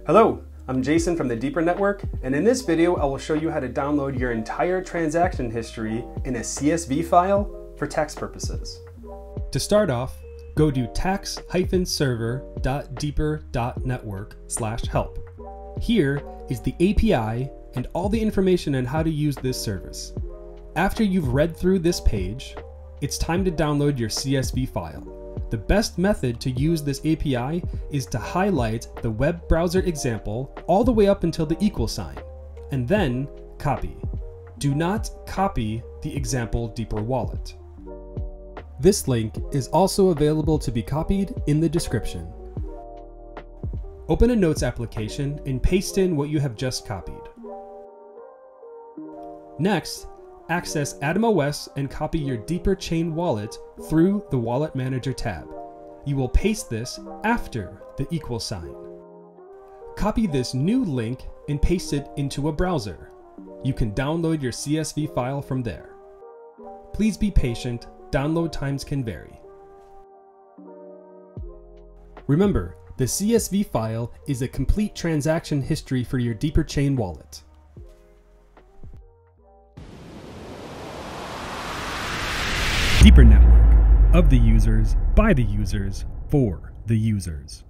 Hello, I'm Jason from the Deeper Network, and in this video I will show you how to download your entire transaction history in a CSV file for tax purposes. To start off, go to tax-server.deeper.network/help. Here is the API and all the information on how to use this service. After you've read through this page, it's time to download your CSV file. The best method to use this API is to highlight the web browser example all the way up until the equal sign, and then copy. Do not copy the example Deeper wallet. This link is also available to be copied in the description. Open a Notes application and paste in what you have just copied. Next, access AtomOS and copy your Deeper Chain wallet through the Wallet Manager tab. You will paste this after the equal sign. Copy this new link and paste it into a browser. You can download your CSV file from there. Please be patient, download times can vary. Remember, the CSV file is a complete transaction history for your Deeper Chain wallet. Deeper Network, of the users, by the users, for the users.